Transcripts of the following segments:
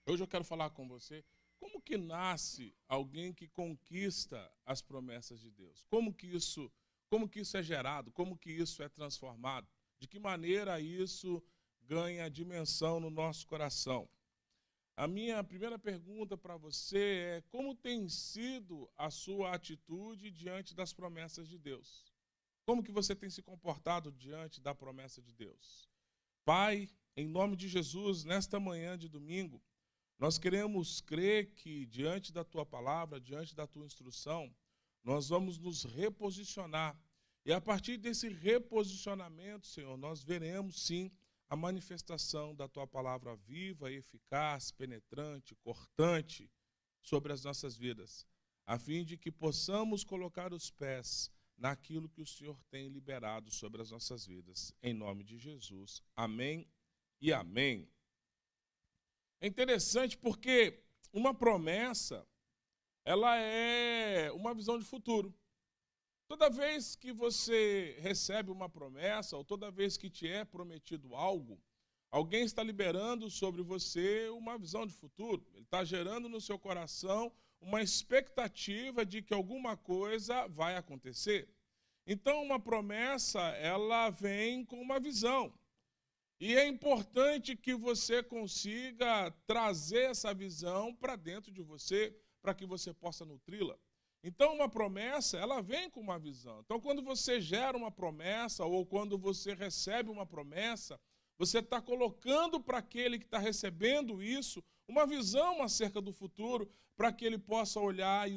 Hoje eu quero falar com você como que nasce alguém que conquista as promessas de Deus. Como que isso é gerado, como que isso é transformado, de que maneira isso ganha dimensão no nosso coração. A minha primeira pergunta para você é: como tem sido a sua atitude diante das promessas de Deus? Como que você tem se comportado diante da promessa de Deus? Pai, em nome de Jesus, nesta manhã de domingo, nós queremos crer que, diante da Tua palavra, diante da Tua instrução, nós vamos nos reposicionar. E a partir desse reposicionamento, Senhor, nós veremos, sim, a manifestação da Tua palavra viva, eficaz, penetrante, cortante sobre as nossas vidas, a fim de que possamos colocar os pés naquilo que o Senhor tem liberado sobre as nossas vidas. Em nome de Jesus. Amém e amém. É interessante porque uma promessa, ela é uma visão de futuro. Toda vez que você recebe uma promessa, ou toda vez que te é prometido algo, alguém está liberando sobre você uma visão de futuro. Ele está gerando no seu coração uma expectativa de que alguma coisa vai acontecer. Então, uma promessa, ela vem com uma visão. E é importante que você consiga trazer essa visão para dentro de você, para que você possa nutri-la. Então, uma promessa, ela vem com uma visão. Então, quando você gera uma promessa, ou quando você recebe uma promessa, você está colocando para aquele que está recebendo isso uma visão acerca do futuro, para que ele possa olhar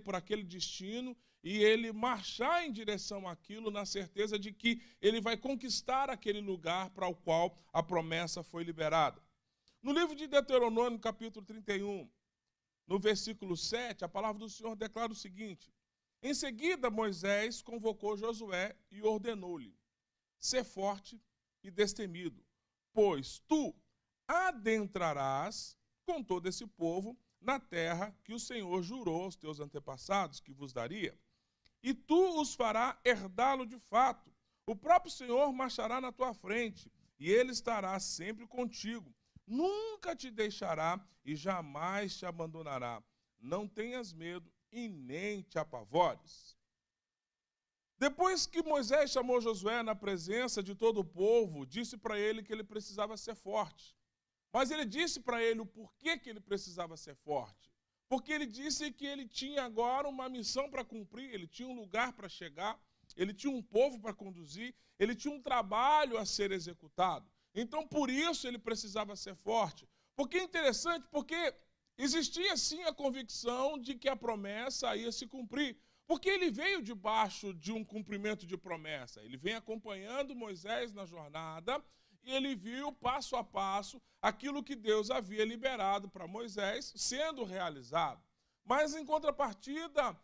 por aquele destino e ele marchar em direção àquilo, na certeza de que ele vai conquistar aquele lugar para o qual a promessa foi liberada. No livro de Deuteronômio, capítulo 31, no versículo 7, a palavra do Senhor declara o seguinte: em seguida Moisés convocou Josué e ordenou-lhe: sê forte e destemido, pois tu adentrarás com todo esse povo na terra que o Senhor jurou aos teus antepassados que vos daria. E tu os fará herdá-lo de fato. O próprio Senhor marchará na tua frente, e ele estará sempre contigo. Nunca te deixará e jamais te abandonará. Não tenhas medo e nem te apavores. Depois que Moisés chamou Josué na presença de todo o povo, disse para ele que ele precisava ser forte. Mas ele disse para ele o porquê que ele precisava ser forte. Porque ele disse que ele tinha agora uma missão para cumprir, ele tinha um lugar para chegar, ele tinha um povo para conduzir, ele tinha um trabalho a ser executado. Então, por isso, ele precisava ser forte. Porque é interessante, porque existia sim a convicção de que a promessa ia se cumprir. Porque ele veio debaixo de um cumprimento de promessa. Ele vem acompanhando Moisés na jornada e ele viu passo a passo aquilo que Deus havia liberado para Moisés sendo realizado. Mas em contrapartida,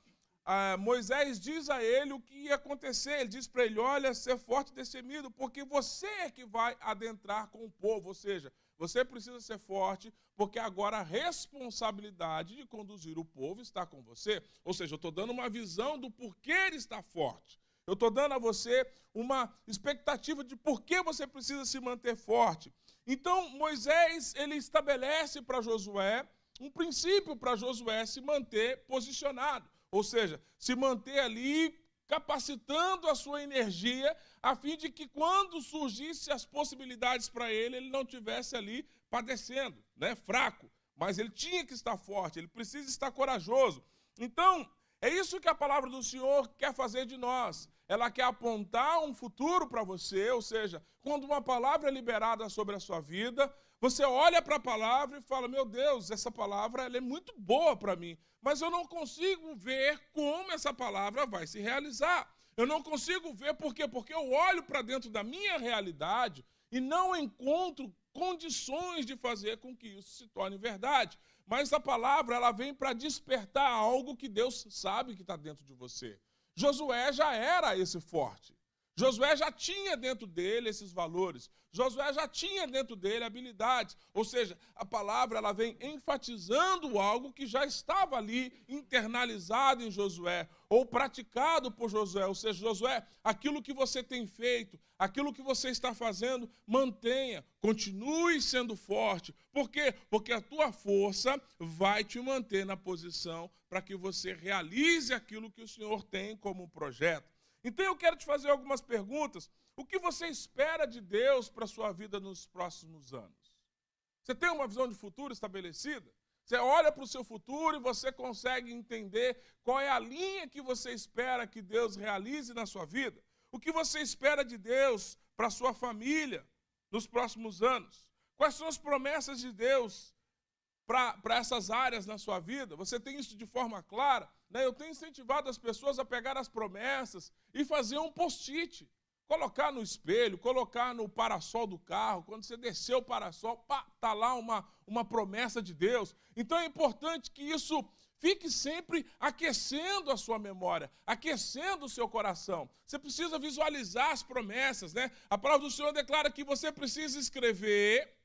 Moisés diz a ele o que ia acontecer. Ele diz para ele: olha, ser forte e destemido, porque você é que vai adentrar com o povo. Ou seja, você precisa ser forte, porque agora a responsabilidade de conduzir o povo está com você. Ou seja, eu estou dando uma visão do porquê ele está forte. Eu estou dando a você uma expectativa de por que você precisa se manter forte. Então, Moisés, ele estabelece para Josué um princípio para Josué se manter posicionado. Ou seja, se manter ali capacitando a sua energia, a fim de que quando surgissem as possibilidades para ele, ele não estivesse ali padecendo, fraco. Mas ele tinha que estar forte, ele precisa estar corajoso. Então, é isso que a palavra do Senhor quer fazer de nós. Ela quer apontar um futuro para você, ou seja, quando uma palavra é liberada sobre a sua vida, você olha para a palavra e fala: meu Deus, essa palavra ela é muito boa para mim, mas eu não consigo ver como essa palavra vai se realizar. Eu não consigo ver por quê? Porque eu olho para dentro da minha realidade e não encontro condições de fazer com que isso se torne verdade. Mas a palavra ela vem para despertar algo que Deus sabe que está dentro de você. Josué já era esse forte. Josué já tinha dentro dele esses valores. Josué já tinha dentro dele habilidades. Ou seja, a palavra ela vem enfatizando algo que já estava ali internalizado em Josué, ou praticado por Josué. Ou seja, Josué, aquilo que você tem feito, aquilo que você está fazendo, mantenha, continue sendo forte. Por quê? Porque a tua força vai te manter na posição para que você realize aquilo que o Senhor tem como projeto. Então eu quero te fazer algumas perguntas. O que você espera de Deus para a sua vida nos próximos anos? Você tem uma visão de futuro estabelecida? Você olha para o seu futuro e você consegue entender qual é a linha que você espera que Deus realize na sua vida? O que você espera de Deus para a sua família nos próximos anos? Quais são as promessas de Deus para essas áreas na sua vida? Você tem isso de forma clara? Eu tenho incentivado as pessoas a pegar as promessas e fazer um post-it. Colocar no espelho, colocar no parasol do carro. Quando você descer o parasol, está lá uma promessa de Deus. Então é importante que isso fique sempre aquecendo a sua memória, aquecendo o seu coração. Você precisa visualizar as promessas, né? A palavra do Senhor declara que você precisa escrever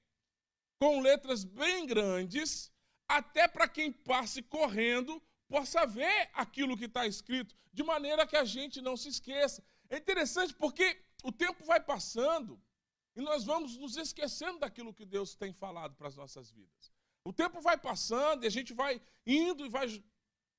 com letras bem grandes, até para quem passe correndo possa ver aquilo que está escrito, de maneira que a gente não se esqueça. É interessante porque o tempo vai passando e nós vamos nos esquecendo daquilo que Deus tem falado para as nossas vidas. O tempo vai passando e a gente vai indo e vai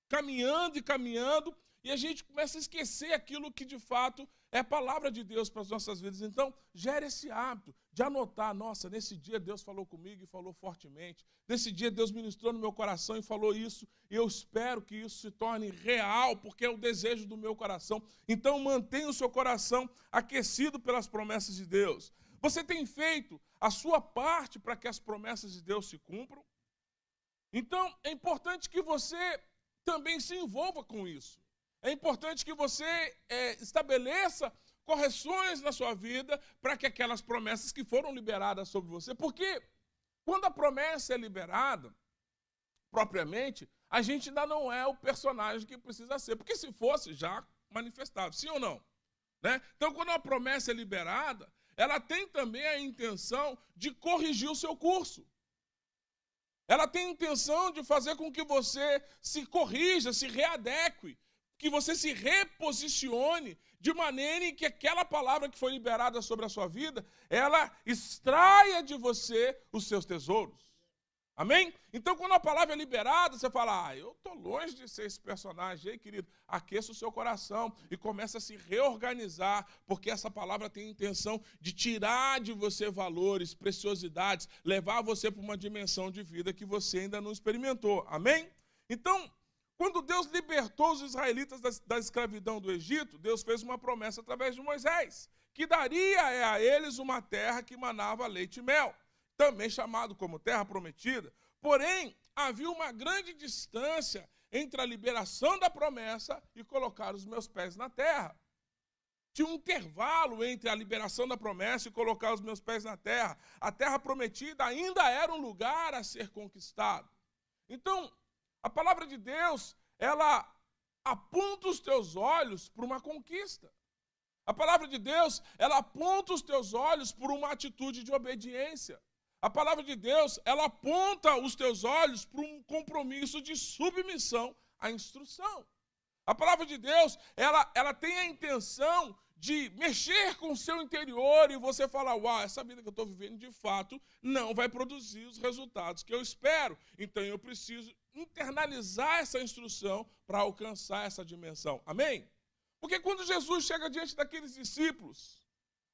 caminhando, e a gente começa a esquecer aquilo que de fato é a palavra de Deus para as nossas vidas. Então, gere esse hábito de anotar. Nossa, nesse dia Deus falou comigo e falou fortemente. Nesse dia Deus ministrou no meu coração e falou isso. E eu espero que isso se torne real, porque é o desejo do meu coração. Então, mantenha o seu coração aquecido pelas promessas de Deus. Você tem feito a sua parte para que as promessas de Deus se cumpram? Então, é importante que você também se envolva com isso. É importante que você estabeleça correções na sua vida para que aquelas promessas que foram liberadas sobre você. Porque quando a promessa é liberada, propriamente, a gente ainda não é o personagem que precisa ser. Porque se fosse, já manifestava. Sim ou não? Né? Então, quando a promessa é liberada, ela tem também a intenção de corrigir o seu curso. Ela tem a intenção de fazer com que você se corrija, se readeque, que você se reposicione de maneira em que aquela palavra que foi liberada sobre a sua vida, ela extraia de você os seus tesouros. Amém? Então, quando a palavra é liberada, você fala, eu estou longe de ser esse personagem aí, querido. Aqueça o seu coração e começa a se reorganizar, porque essa palavra tem a intenção de tirar de você valores, preciosidades, levar você para uma dimensão de vida que você ainda não experimentou. Amém? Então, quando Deus libertou os israelitas da escravidão do Egito, Deus fez uma promessa através de Moisés, que daria a eles uma terra que manava leite e mel, também chamado como terra prometida. Porém, havia uma grande distância entre a liberação da promessa e colocar os meus pés na terra. Tinha um intervalo entre a liberação da promessa e colocar os meus pés na terra. A terra prometida ainda era um lugar a ser conquistado. Então, a palavra de Deus, ela aponta os teus olhos para uma conquista. A palavra de Deus, ela aponta os teus olhos para uma atitude de obediência. A palavra de Deus, ela aponta os teus olhos para um compromisso de submissão à instrução. A palavra de Deus, ela tem a intenção de mexer com o seu interior e você falar, uau, essa vida que eu estou vivendo de fato não vai produzir os resultados que eu espero. Então eu preciso internalizar essa instrução para alcançar essa dimensão. Amém? Porque quando Jesus chega diante daqueles discípulos,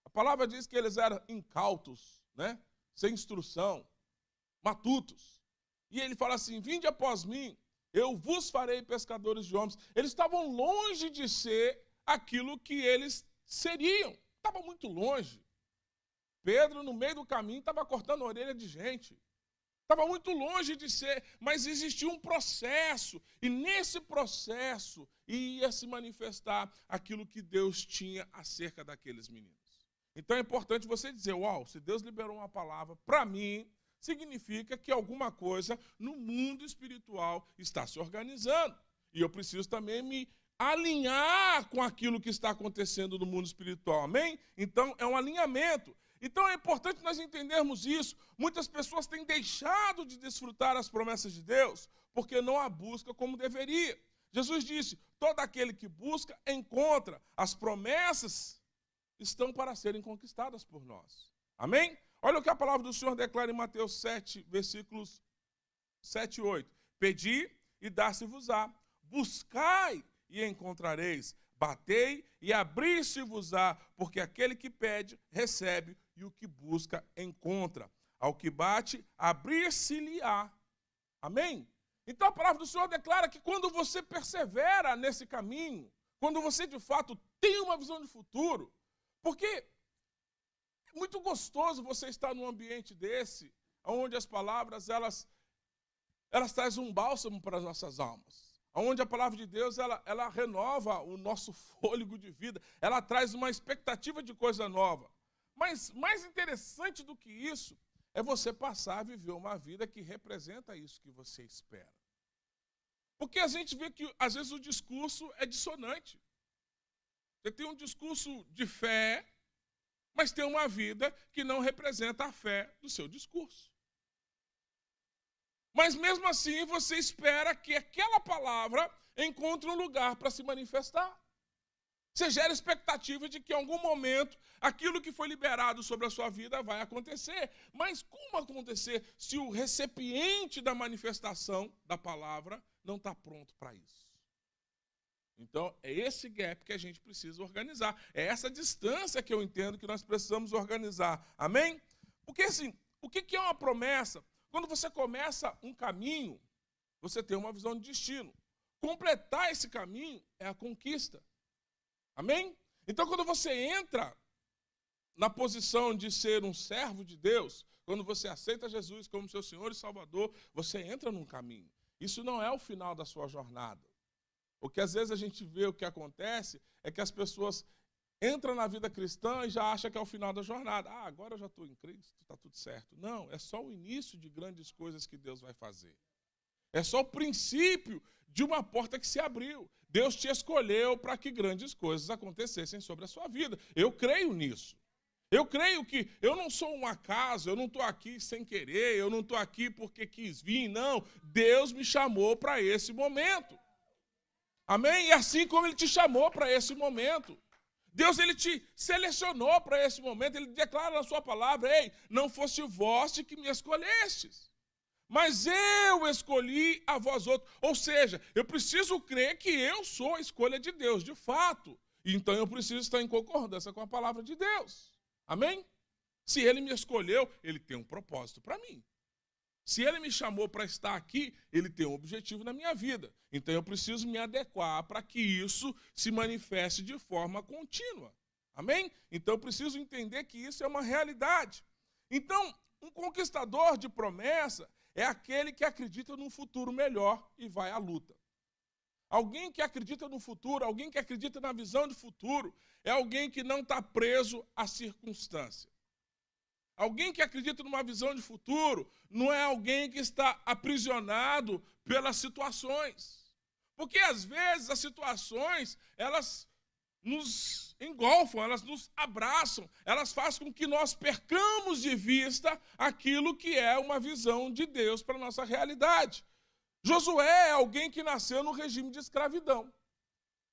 a palavra diz que eles eram incautos, né? Sem instrução, matutos. E ele fala assim, vinde após mim, eu vos farei pescadores de homens. Eles estavam longe de ser aquilo que eles seriam. Estavam muito longe. Pedro, no meio do caminho, estava cortando a orelha de gente. Estava muito longe de ser, mas existia um processo. E nesse processo ia se manifestar aquilo que Deus tinha acerca daqueles meninos. Então é importante você dizer, uau, se Deus liberou uma palavra para mim, significa que alguma coisa no mundo espiritual está se organizando. E eu preciso também me alinhar com aquilo que está acontecendo no mundo espiritual, amém? Então, é um alinhamento. Então, é importante nós entendermos isso. Muitas pessoas têm deixado de desfrutar as promessas de Deus porque não a buscam como deveria. Jesus disse, todo aquele que busca, encontra. As promessas estão para serem conquistadas por nós. Amém? Olha o que a palavra do Senhor declara em Mateus 7, versículos 7 e 8. Pedi e dar-se-vos-á. Buscai e encontrareis. Batei e abri-se-vos-á, porque aquele que pede, recebe, e o que busca, encontra. Ao que bate, abrir-se-lhe-á. Amém? Então a palavra do Senhor declara que quando você persevera nesse caminho, quando você de fato tem uma visão de futuro, porque é muito gostoso você estar num ambiente desse, onde as palavras, elas trazem um bálsamo para as nossas almas. Onde a palavra de Deus, ela renova o nosso fôlego de vida, ela traz uma expectativa de coisa nova. Mas mais interessante do que isso, é você passar a viver uma vida que representa isso que você espera. Porque a gente vê que, às vezes, o discurso é dissonante. Você tem um discurso de fé, mas tem uma vida que não representa a fé do seu discurso. Mas mesmo assim você espera que aquela palavra encontre um lugar para se manifestar. Você gera expectativa de que em algum momento aquilo que foi liberado sobre a sua vida vai acontecer. Mas como acontecer se o recipiente da manifestação da palavra não está pronto para isso? Então é esse gap que a gente precisa organizar. É essa distância que eu entendo que nós precisamos organizar. Amém? Porque assim, o que é uma promessa? Quando você começa um caminho, você tem uma visão de destino. Completar esse caminho é a conquista. Amém? Então, quando você entra na posição de ser um servo de Deus, quando você aceita Jesus como seu Senhor e Salvador, você entra num caminho. Isso não é o final da sua jornada. O que às vezes a gente vê, o que acontece, é que as pessoas entram na vida cristã e já acham que é o final da jornada. Ah, agora eu já estou em Cristo, está tudo certo. Não, é só o início de grandes coisas que Deus vai fazer. É só o princípio de uma porta que se abriu. Deus te escolheu para que grandes coisas acontecessem sobre a sua vida. Eu creio nisso. Eu creio que eu não sou um acaso, eu não estou aqui sem querer, eu não estou aqui porque quis vir, não. Deus me chamou para esse momento. Amém? E assim como Ele te chamou para esse momento. Deus, Ele te selecionou para esse momento, Ele declara na sua palavra, ei, não fosse vós que me escolhestes, mas eu escolhi a vós outros. Ou seja, eu preciso crer que eu sou a escolha de Deus, de fato. Então eu preciso estar em concordância com a palavra de Deus. Amém? Se Ele me escolheu, Ele tem um propósito para mim. Se Ele me chamou para estar aqui, Ele tem um objetivo na minha vida. Então eu preciso me adequar para que isso se manifeste de forma contínua. Amém? Então eu preciso entender que isso é uma realidade. Então, um conquistador de promessa é aquele que acredita num futuro melhor e vai à luta. Alguém que acredita no futuro, alguém que acredita na visão de futuro, é alguém que não está preso à circunstância. Alguém que acredita numa visão de futuro não é alguém que está aprisionado pelas situações. Porque, às vezes, as situações, elas nos engolfam, elas nos abraçam, elas fazem com que nós percamos de vista aquilo que é uma visão de Deus para a nossa realidade. Josué é alguém que nasceu no regime de escravidão.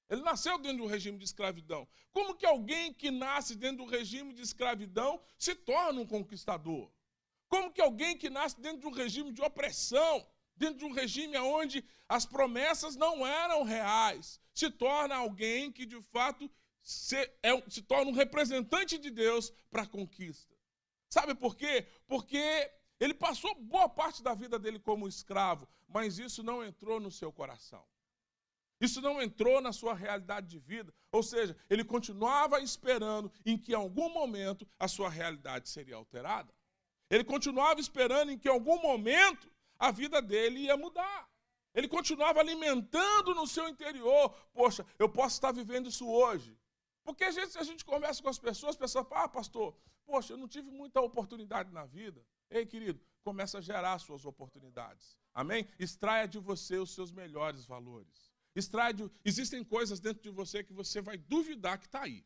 Ele nasceu dentro do regime de escravidão. Como que alguém que nasce dentro do regime de escravidão se torna um conquistador? Como que alguém que nasce dentro de um regime de opressão, dentro de um regime onde as promessas não eram reais, se torna alguém que de fato se torna um representante de Deus para a conquista? Sabe por quê? Porque ele passou boa parte da vida dele como escravo, mas isso não entrou no seu coração. Isso não entrou na sua realidade de vida. Ou seja, ele continuava esperando em que em algum momento a sua realidade seria alterada. Ele continuava esperando em que em algum momento a vida dele ia mudar. Ele continuava alimentando no seu interior. Poxa, eu posso estar vivendo isso hoje. Porque às vezes a gente conversa com as pessoas falam, pastor, poxa, eu não tive muita oportunidade na vida. Ei, querido, começa a gerar suas oportunidades. Amém? Extraia de você os seus melhores valores. Existem coisas dentro de você que você vai duvidar que está aí.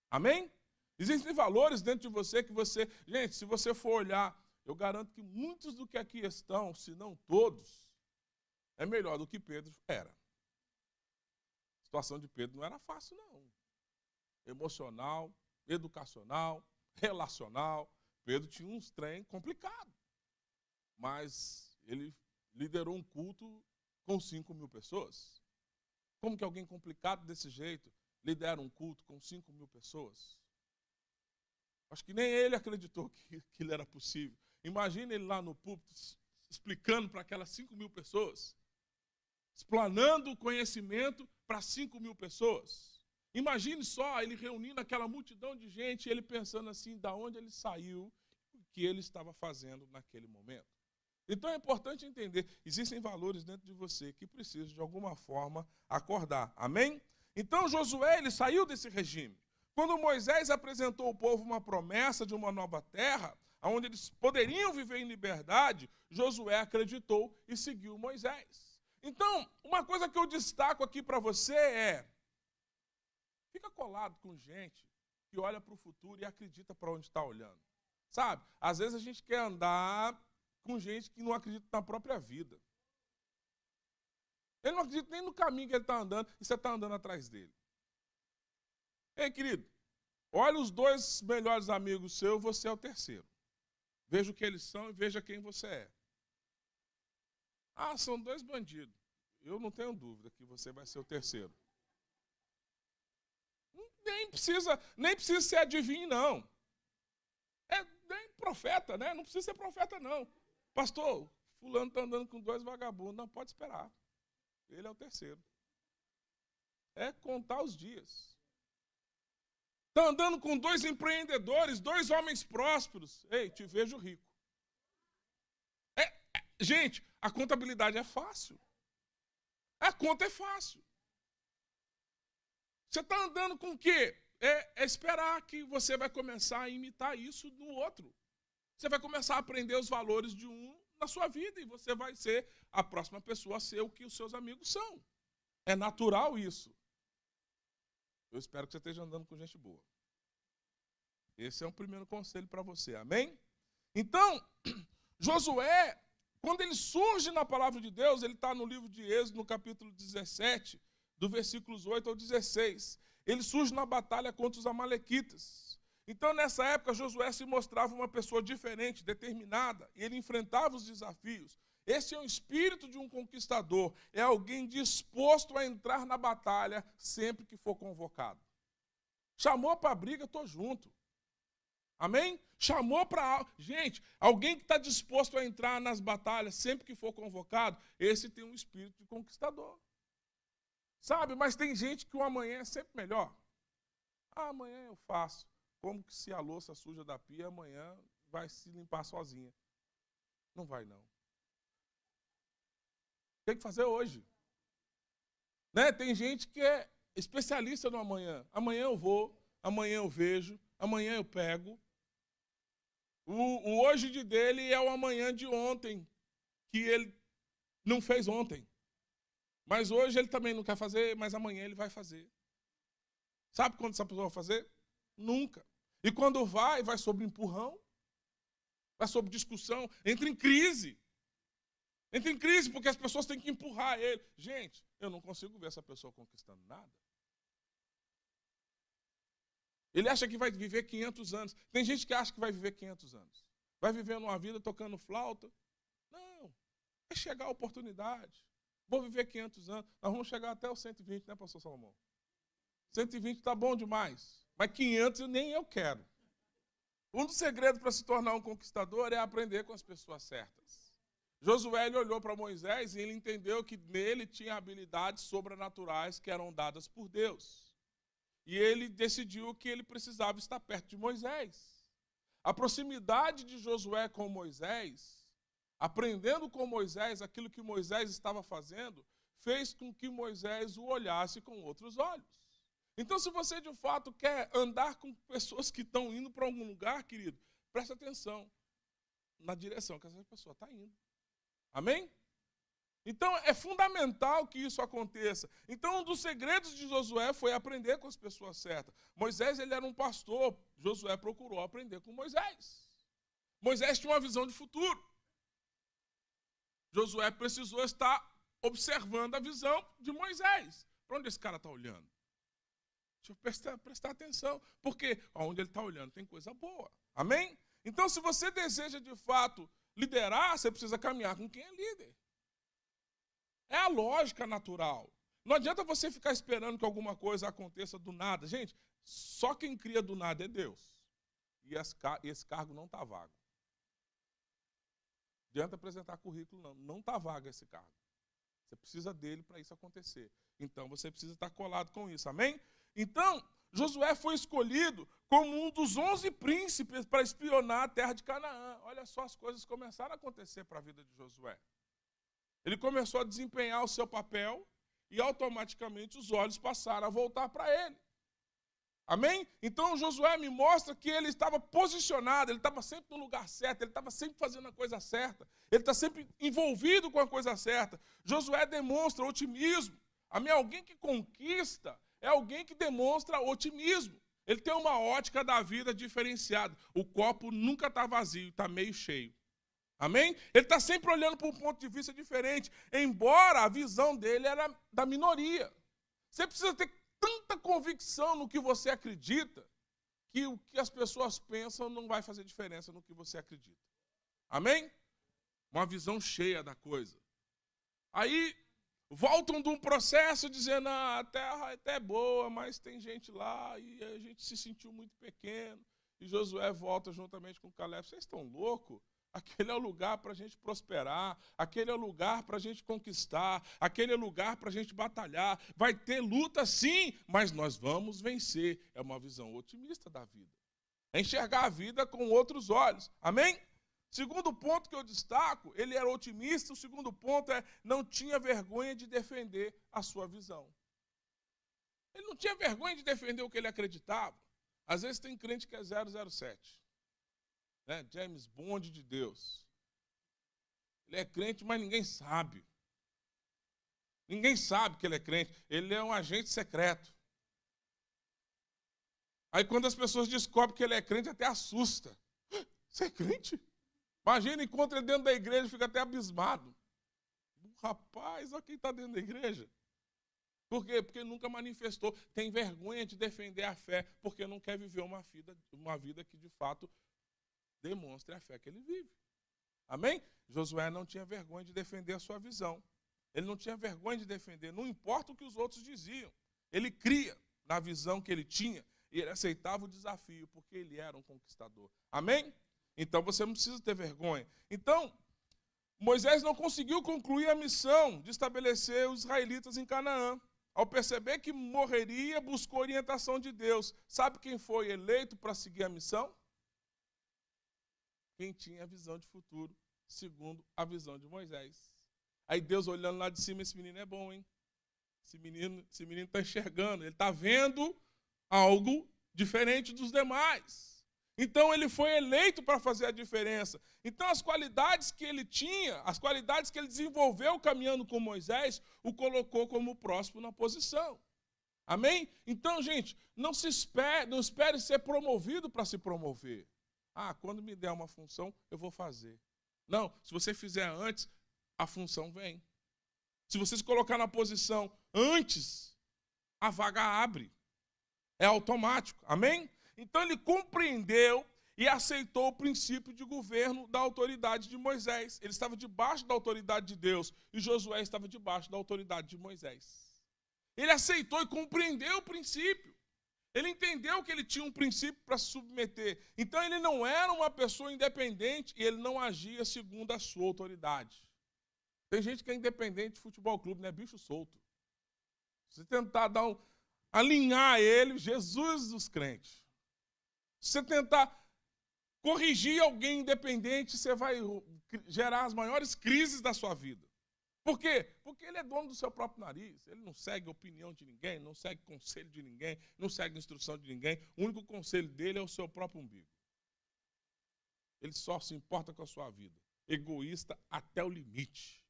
Amém? Existem valores dentro de você que você... Gente, se você for olhar, eu garanto que muitos do que aqui estão, se não todos, é melhor do que Pedro era. A situação de Pedro não era fácil, não. Emocional, educacional, relacional. Pedro tinha uns trem complicado. Mas ele liderou um culto com 5.000 pessoas. Como que alguém complicado desse jeito lidera um culto com 5.000 pessoas? Acho que nem ele acreditou que aquilo era possível. Imagina ele lá no púlpito explicando para aquelas 5.000 pessoas, explanando o conhecimento para 5.000 pessoas. Imagine só ele reunindo aquela multidão de gente e ele pensando assim, da onde ele saiu, o que ele estava fazendo naquele momento. Então é importante entender, existem valores dentro de você que precisam de alguma forma acordar. Amém? Então Josué, ele saiu desse regime. Quando Moisés apresentou ao povo uma promessa de uma nova terra, onde eles poderiam viver em liberdade, Josué acreditou e seguiu Moisés. Então, uma coisa que eu destaco aqui para você é, fica colado com gente que olha para o futuro e acredita para onde está olhando. Sabe? Às vezes a gente quer andar com gente que não acredita na própria vida. Ele não acredita nem no caminho que ele está andando e você está andando atrás dele. Ei, querido, olha os 2 melhores amigos seus, você é o terceiro. Veja o que eles são e veja quem você é. Ah, são 2 bandidos. Eu não tenho dúvida que você vai ser o terceiro. Nem precisa ser adivinho, não. É nem profeta, né? Não precisa ser profeta, não. Pastor, fulano está andando com 2 vagabundos. Não, pode esperar. Ele é o terceiro. É contar os dias. Está andando com 2 empreendedores, 2 homens prósperos. Ei, te vejo rico. Gente, a contabilidade é fácil. A conta é fácil. Você está andando com o quê? É esperar que você vai começar a imitar isso no outro. Você vai começar a aprender os valores de um na sua vida e você vai ser a próxima pessoa a ser o que os seus amigos são. É natural isso. Eu espero que você esteja andando com gente boa. Esse é um primeiro conselho para você, amém? Então, Josué, quando ele surge na palavra de Deus, ele está no livro de Êxodo, no capítulo 17, do versículos 8 ao 16. Ele surge na batalha contra os amalequitas. Então, nessa época, Josué se mostrava uma pessoa diferente, determinada, e ele enfrentava os desafios. Esse é o espírito de um conquistador, é alguém disposto a entrar na batalha sempre que for convocado. Chamou para a briga, estou junto. Amém? Chamou para... Gente, alguém que está disposto a entrar nas batalhas sempre que for convocado, esse tem um espírito de conquistador. Sabe, mas tem gente que o amanhã é sempre melhor. Ah, amanhã eu faço. Como que se a louça suja da pia, amanhã vai se limpar sozinha. Não vai, não. Tem que fazer hoje. Né? Tem gente que é especialista no amanhã. Amanhã eu vou, amanhã eu vejo, amanhã eu pego. O hoje de dele é o amanhã de ontem, que ele não fez ontem. Mas hoje ele também não quer fazer, mas amanhã ele vai fazer. Sabe quando essa pessoa vai fazer? Nunca. E quando vai sobre empurrão, vai sobre discussão, entra em crise. Entra em crise porque as pessoas têm que empurrar ele. Gente, eu não consigo ver essa pessoa conquistando nada. Ele acha que vai viver 500 anos. Tem gente que acha que vai viver 500 anos. Vai vivendo uma vida tocando flauta. Não. Vai chegar a oportunidade. Vou viver 500 anos. Nós vamos chegar até os 120, né, pastor Salomão? 120 está bom demais. Mas 500 nem eu quero. Um dos segredos para se tornar um conquistador é aprender com as pessoas certas. Josué olhou para Moisés e ele entendeu que nele tinha habilidades sobrenaturais que eram dadas por Deus. E ele decidiu que ele precisava estar perto de Moisés. A proximidade de Josué com Moisés, aprendendo com Moisés aquilo que Moisés estava fazendo, fez com que Moisés o olhasse com outros olhos. Então, se você de fato quer andar com pessoas que estão indo para algum lugar, querido, preste atenção na direção que essa pessoa está indo. Amém? Então, é fundamental que isso aconteça. Então, um dos segredos de Josué foi aprender com as pessoas certas. Moisés, ele era um pastor. Josué procurou aprender com Moisés. Moisés tinha uma visão de futuro. Josué precisou estar observando a visão de Moisés. Para onde esse cara está olhando? Deixa eu prestar atenção. Porque onde ele está olhando tem coisa boa. Amém? Então, se você deseja, de fato, liderar, você precisa caminhar com quem é líder. É a lógica natural. Não adianta você ficar esperando que alguma coisa aconteça do nada. Gente, só quem cria do nada é Deus. E esse cargo não está vago. Não adianta apresentar currículo, não. Não está vago esse cargo. Você precisa dele para isso acontecer. Então, você precisa estar colado com isso. Amém? Então, Josué foi escolhido como um dos 11 príncipes para espionar a terra de Canaã. Olha só, as coisas começaram a acontecer para a vida de Josué. Ele começou a desempenhar o seu papel e automaticamente os olhos passaram a voltar para ele. Amém? Então Josué me mostra que ele estava posicionado, ele estava sempre no lugar certo, ele estava sempre fazendo a coisa certa, ele está sempre envolvido com a coisa certa. Josué demonstra otimismo. Amém? Alguém que conquista é alguém que demonstra otimismo. Ele tem uma ótica da vida diferenciada. O copo nunca está vazio, está meio cheio. Amém? Ele está sempre olhando para um ponto de vista diferente, embora a visão dele era da minoria. Você precisa ter tanta convicção no que você acredita, que o que as pessoas pensam não vai fazer diferença no que você acredita. Amém? Uma visão cheia da coisa. Aí, voltam de um processo dizendo, a terra até é boa, mas tem gente lá e a gente se sentiu muito pequeno. E Josué volta juntamente com Caleb. Vocês estão loucos? Aquele é o lugar para a gente prosperar, aquele é o lugar para a gente conquistar, aquele é o lugar para a gente batalhar. Vai ter luta sim, mas nós vamos vencer. É uma visão otimista da vida. É enxergar a vida com outros olhos. Amém? Segundo ponto que eu destaco, ele era otimista. O segundo ponto é, não tinha vergonha de defender a sua visão. Ele não tinha vergonha de defender o que ele acreditava. Às vezes tem crente que é 007. Né? James Bond de Deus. Ele é crente, mas ninguém sabe. Ninguém sabe que ele é crente. Ele é um agente secreto. Aí quando as pessoas descobrem que ele é crente, até assusta. Você é crente? Imagina, encontra ele dentro da igreja e fica até abismado. Rapaz, olha quem está dentro da igreja. Por quê? Porque nunca manifestou. Tem vergonha de defender a fé, porque não quer viver uma vida que de fato demonstre a fé que ele vive. Amém? Josué não tinha vergonha de defender a sua visão. Ele não tinha vergonha de defender, não importa o que os outros diziam. Ele cria na visão que ele tinha e ele aceitava o desafio, porque ele era um conquistador. Amém? Então você não precisa ter vergonha. Então, Moisés não conseguiu concluir a missão de estabelecer os israelitas em Canaã. Ao perceber que morreria, buscou orientação de Deus. Sabe quem foi eleito para seguir a missão? Quem tinha a visão de futuro, segundo a visão de Moisés. Aí Deus olhando lá de cima, esse menino é bom, hein? Esse menino está enxergando, ele está vendo algo diferente dos demais. Então ele foi eleito para fazer a diferença. Então as qualidades que ele tinha, as qualidades que ele desenvolveu caminhando com Moisés, o colocou como próximo na posição. Amém? Então, gente, não espere ser promovido para se promover. Quando me der uma função, eu vou fazer. Não, se você fizer antes, a função vem. Se você se colocar na posição antes, a vaga abre. É automático. Amém? Então ele compreendeu e aceitou o princípio de governo da autoridade de Moisés. Ele estava debaixo da autoridade de Deus e Josué estava debaixo da autoridade de Moisés. Ele aceitou e compreendeu o princípio. Ele entendeu que ele tinha um princípio para se submeter. Então ele não era uma pessoa independente e ele não agia segundo a sua autoridade. Tem gente que é independente de futebol clube, né? Bicho solto. Se você tentar alinhar ele, Jesus dos crentes. Se você tentar corrigir alguém independente, você vai gerar as maiores crises da sua vida. Por quê? Porque ele é dono do seu próprio nariz. Ele não segue a opinião de ninguém, não segue conselho de ninguém, não segue instrução de ninguém. O único conselho dele é o seu próprio umbigo. Ele só se importa com a sua vida. Egoísta até o limite.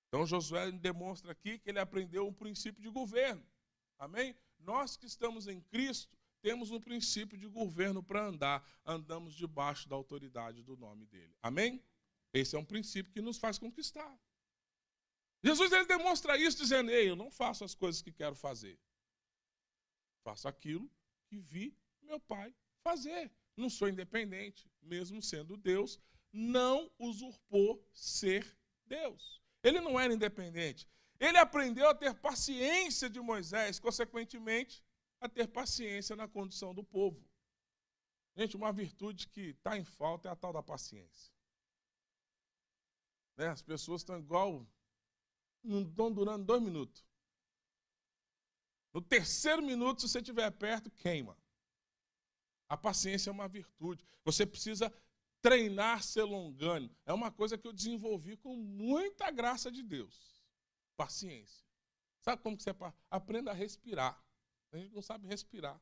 Então Josué demonstra aqui que ele aprendeu um princípio de governo. Amém? Nós que estamos em Cristo, temos um princípio de governo para andar. Andamos debaixo da autoridade do nome dele. Amém? Esse é um princípio que nos faz conquistar. Jesus ele demonstra isso dizendo, ei, eu não faço as coisas que quero fazer. Faço aquilo que vi meu pai fazer. Não sou independente, mesmo sendo Deus, não usurpou ser Deus. Ele não era independente. Ele aprendeu a ter paciência de Moisés, consequentemente, a ter paciência na condição do povo. Gente, uma virtude que está em falta é a tal da paciência. Né? As pessoas estão igual, não estão durando 2 minutos. No 3º minuto, se você estiver perto, queima. A paciência é uma virtude. Você precisa treinar ser longânimo. É uma coisa que eu desenvolvi com muita graça de Deus. Paciência. Sabe como que você aprenda a respirar? A gente não sabe respirar.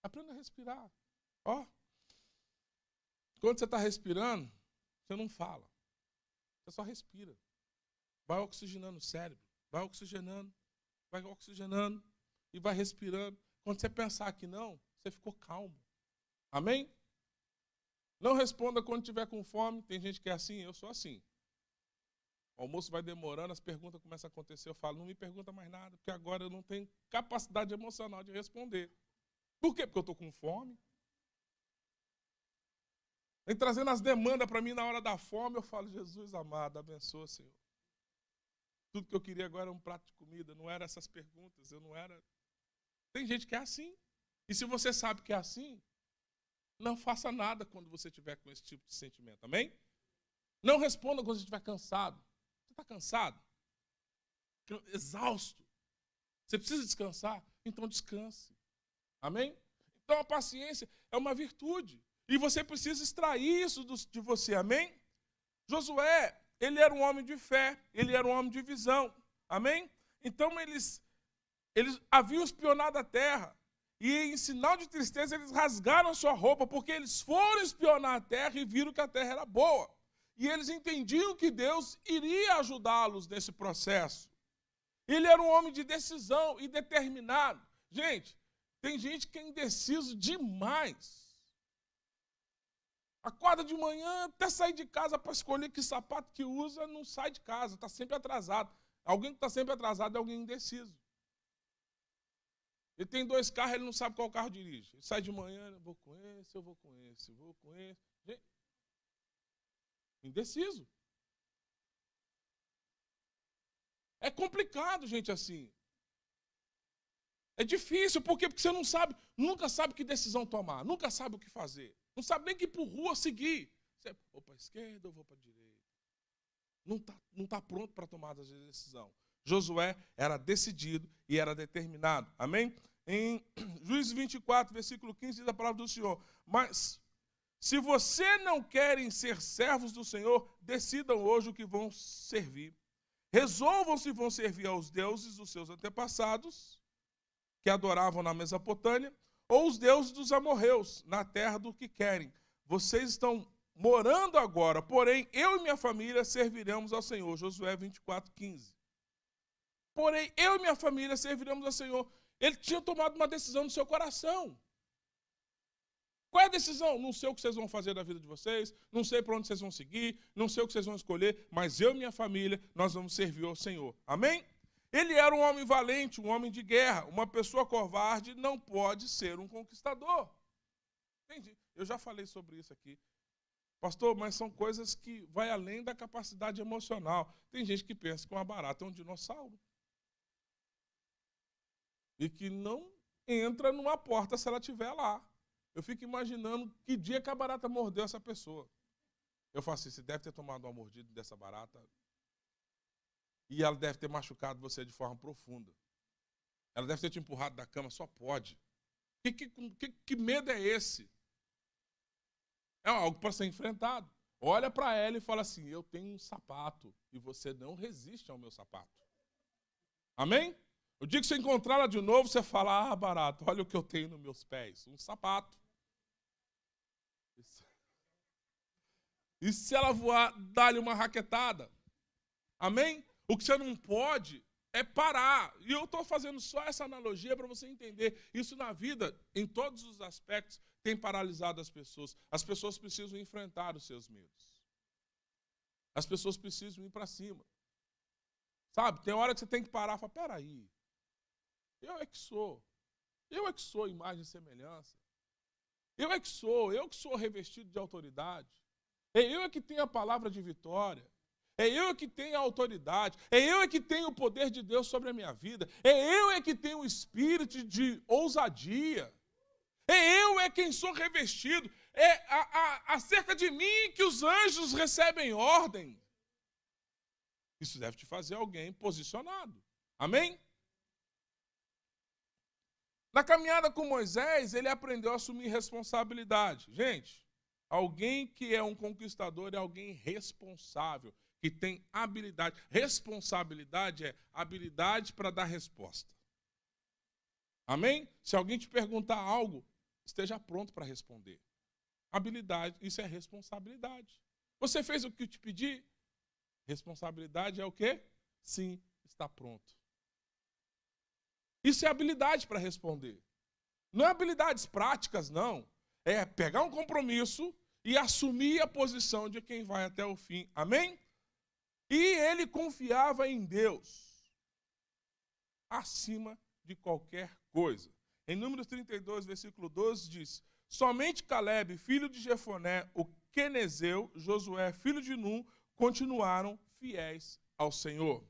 Aprenda a respirar. Ó. Quando você está respirando, você não fala. Você só respira. Vai oxigenando o cérebro. Vai oxigenando e vai respirando. Quando você pensar que não, você ficou calmo. Amém? Não responda quando estiver com fome. Tem gente que é assim, eu sou assim. O almoço vai demorando, as perguntas começam a acontecer. Eu falo, não me pergunta mais nada, porque agora eu não tenho capacidade emocional de responder. Por quê? Porque eu estou com fome. Vem trazendo as demandas para mim na hora da fome, eu falo, Jesus amado, abençoa, Senhor. Tudo que eu queria agora era um prato de comida, não eram essas perguntas, eu não era... Tem gente que é assim. E se você sabe que é assim, não faça nada quando você estiver com esse tipo de sentimento, amém? Não responda quando você estiver cansado. Você está cansado? Exausto? Você precisa descansar? Então descanse. Amém? Então a paciência é uma virtude. E você precisa extrair isso de você, amém? Josué, ele era um homem de fé, ele era um homem de visão, amém? Então eles haviam espionado a terra. E em sinal de tristeza eles rasgaram a sua roupa, porque eles foram espionar a terra e viram que a terra era boa. E eles entendiam que Deus iria ajudá-los nesse processo. Ele era um homem de decisão e determinado. Gente, tem gente que é indeciso demais. Acorda de manhã até sair de casa para escolher que sapato que usa, não sai de casa, está sempre atrasado. Alguém que está sempre atrasado é alguém indeciso. Ele tem 2 carros, ele não sabe qual carro dirige. Ele sai de manhã, eu vou com esse, eu vou com esse, eu vou com esse. Gente, indeciso. É complicado, gente, assim. É difícil, por quê? Porque você não sabe, nunca sabe que decisão tomar, nunca sabe o que fazer. Não sabe nem que ir por rua seguir. Você vou para a esquerda ou vou para a direita. Não tá pronto para tomar a decisão. Josué era decidido e era determinado. Amém? Em Juízes 24, versículo 15, diz a palavra do Senhor. Mas, se você não querem ser servos do Senhor, decidam hoje o que vão servir. Resolvam se vão servir aos deuses dos seus antepassados, que adoravam na Mesopotâmia, ou os deuses dos amorreus, na terra do que querem. Vocês estão morando agora, porém, eu e minha família serviremos ao Senhor. Josué 24, 15. Porém, eu e minha família serviremos ao Senhor. Ele tinha tomado uma decisão no seu coração. Qual é a decisão? Não sei o que vocês vão fazer da vida de vocês, não sei para onde vocês vão seguir, não sei o que vocês vão escolher, mas eu e minha família, nós vamos servir ao Senhor. Amém? Ele era um homem valente, um homem de guerra. Uma pessoa covarde não pode ser um conquistador. Entendi. Eu já falei sobre isso aqui. Pastor, mas são coisas que vai além da capacidade emocional. Tem gente que pensa que uma barata é um dinossauro. E que não entra numa porta se ela estiver lá. Eu fico imaginando que dia que a barata mordeu essa pessoa. Eu falo assim, você deve ter tomado uma mordida dessa barata e ela deve ter machucado você de forma profunda. Ela deve ter te empurrado da cama, só pode. Que medo é esse? É algo para ser enfrentado. Olha para ela e fala assim, eu tenho um sapato e você não resiste ao meu sapato. Amém? O dia que você encontrar ela de novo, você fala, barata, olha o que eu tenho nos meus pés, um sapato. E se ela voar, dá-lhe uma raquetada. Amém? O que você não pode é parar. E eu estou fazendo só essa analogia para você entender. Isso na vida, em todos os aspectos, tem paralisado as pessoas. As pessoas precisam enfrentar os seus medos. As pessoas precisam ir para cima. Sabe, tem hora que você tem que parar e falar, peraí, eu é que sou imagem e semelhança. Eu que sou revestido de autoridade. É eu que tenho a palavra de vitória. É eu que tenho a autoridade. É eu que tenho o poder de Deus sobre a minha vida. É eu que tenho o espírito de ousadia. É eu quem sou revestido. É acerca de mim que os anjos recebem ordem. Isso deve te fazer alguém posicionado. Amém? Na caminhada com Moisés, ele aprendeu a assumir responsabilidade. Gente, alguém que é um conquistador é alguém responsável, que tem habilidade. Responsabilidade é habilidade para dar resposta. Amém? Se alguém te perguntar algo, esteja pronto para responder. Habilidade, isso é responsabilidade. Você fez o que eu te pedi? Responsabilidade é o quê? Sim, está pronto. Isso é habilidade para responder. Não é habilidades práticas, não. É pegar um compromisso e assumir a posição de quem vai até o fim. Amém? E ele confiava em Deus acima de qualquer coisa. Em Números 32, versículo 12, diz: somente Caleb, filho de Jefoné, o quenezeu, Josué, filho de Num, continuaram fiéis ao Senhor.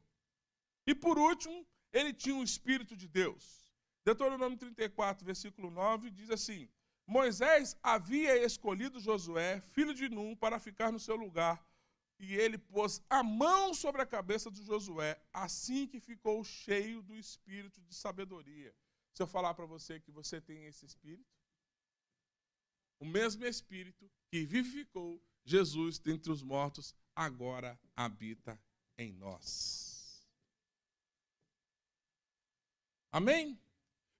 E por último, ele tinha o Espírito de Deus. Deuteronômio 34, versículo 9, diz assim: Moisés havia escolhido Josué, filho de Num, para ficar no seu lugar, e ele pôs a mão sobre a cabeça de Josué, assim que ficou cheio do espírito de sabedoria. Se eu falar para você que você tem esse espírito, o mesmo espírito que vivificou Jesus dentre os mortos, agora habita em nós. Amém?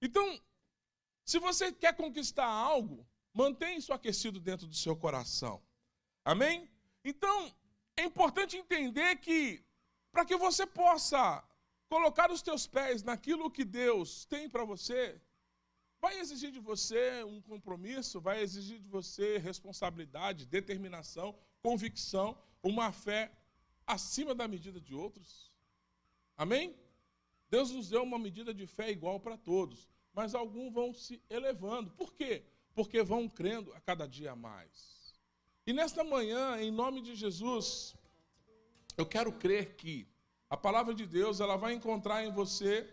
Então, se você quer conquistar algo, mantenha isso aquecido dentro do seu coração. Amém? Então, é importante entender que, para que você possa colocar os teus pés naquilo que Deus tem para você, vai exigir de você um compromisso, vai exigir de você responsabilidade, determinação, convicção, uma fé acima da medida de outros. Amém? Deus nos deu uma medida de fé igual para todos, mas alguns vão se elevando. Por quê? Porque vão crendo a cada dia mais. E nesta manhã, em nome de Jesus, eu quero crer que a palavra de Deus ela vai encontrar em você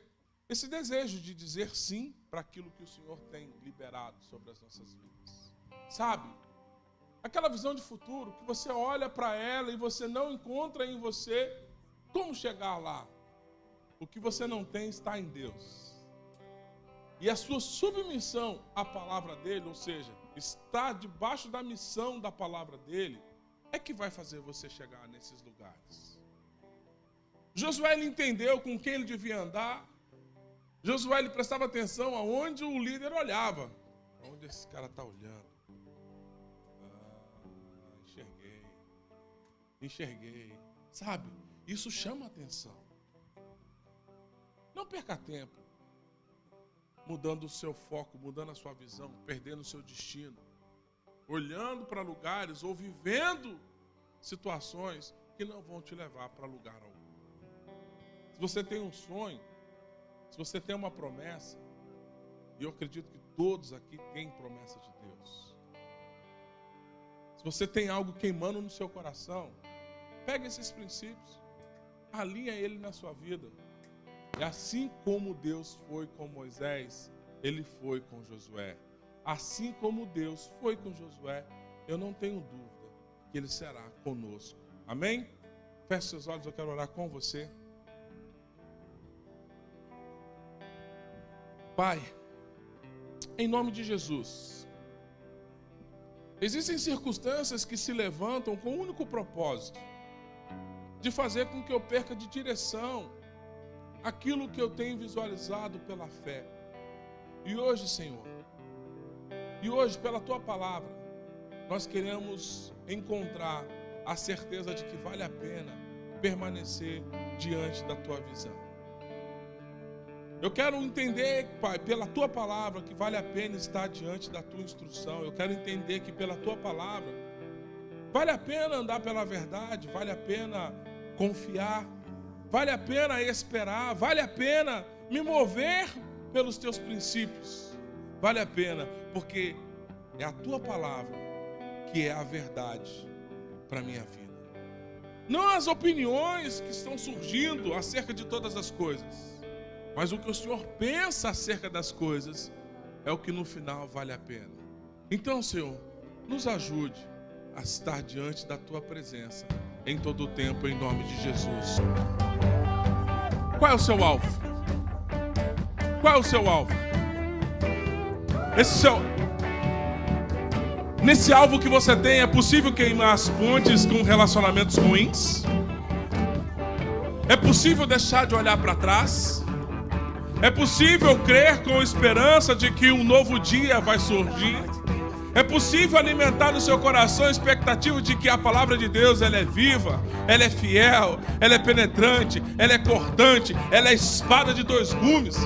esse desejo de dizer sim para aquilo que o Senhor tem liberado sobre as nossas vidas. Sabe? Aquela visão de futuro que você olha para ela e você não encontra em você como chegar lá. O que você não tem está em Deus. E a sua submissão à palavra dele, ou seja, estar debaixo da missão da palavra dele, é que vai fazer você chegar nesses lugares. Josué ele entendeu com quem ele devia andar. Josué ele prestava atenção aonde o líder olhava. Onde esse cara está olhando? Enxerguei. Sabe? Isso chama atenção. Não perca tempo mudando o seu foco, mudando a sua visão, perdendo o seu destino, olhando para lugares ou vivendo situações que não vão te levar para lugar algum. Se você tem um sonho, se você tem uma promessa, e eu acredito que todos aqui têm promessa de Deus. Se você tem algo queimando no seu coração, pegue esses princípios, alinha ele na sua vida. E assim como Deus foi com Moisés, ele foi com Josué. Assim como Deus foi com Josué, eu não tenho dúvida que ele será conosco. Amém? Feche seus olhos, eu quero orar com você. Pai, em nome de Jesus, existem circunstâncias que se levantam com o único propósito de fazer com que eu perca de direção aquilo que eu tenho visualizado pela fé. E hoje, Senhor, pela Tua palavra, nós queremos encontrar a certeza de que vale a pena permanecer diante da tua visão. Eu quero entender, Pai, pela tua palavra, que vale a pena estar diante da tua instrução. Eu quero entender que pela tua palavra vale a pena andar pela verdade, vale a pena confiar, vale a pena esperar, vale a pena me mover pelos teus princípios. Vale a pena, porque é a tua palavra que é a verdade para a minha vida. Não as opiniões que estão surgindo acerca de todas as coisas, mas o que o Senhor pensa acerca das coisas é o que no final vale a pena. Então, Senhor, nos ajude a estar diante da tua presença em todo o tempo, em nome de Jesus. Qual é o seu alvo? Qual é o seu alvo? Nesse alvo que você tem, é possível queimar as pontes com relacionamentos ruins? É possível deixar de olhar para trás? É possível crer com esperança de que um novo dia vai surgir? É possível alimentar no seu coração a expectativa de que a palavra de Deus ela é viva, ela é fiel, ela é penetrante, ela é cortante, ela é espada de dois gumes?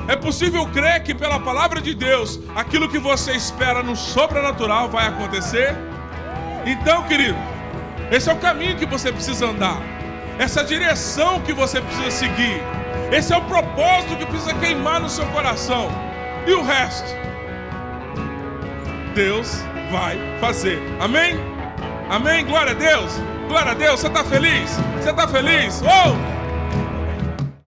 É possível crer que pela palavra de Deus, aquilo que você espera no sobrenatural vai acontecer? Então, querido, esse é o caminho que você precisa andar. Essa direção que você precisa seguir. Esse é o propósito que precisa queimar no seu coração. E o resto, Deus vai fazer. Amém? Amém? Glória a Deus. Glória a Deus. Você está feliz? Você está feliz? Oh!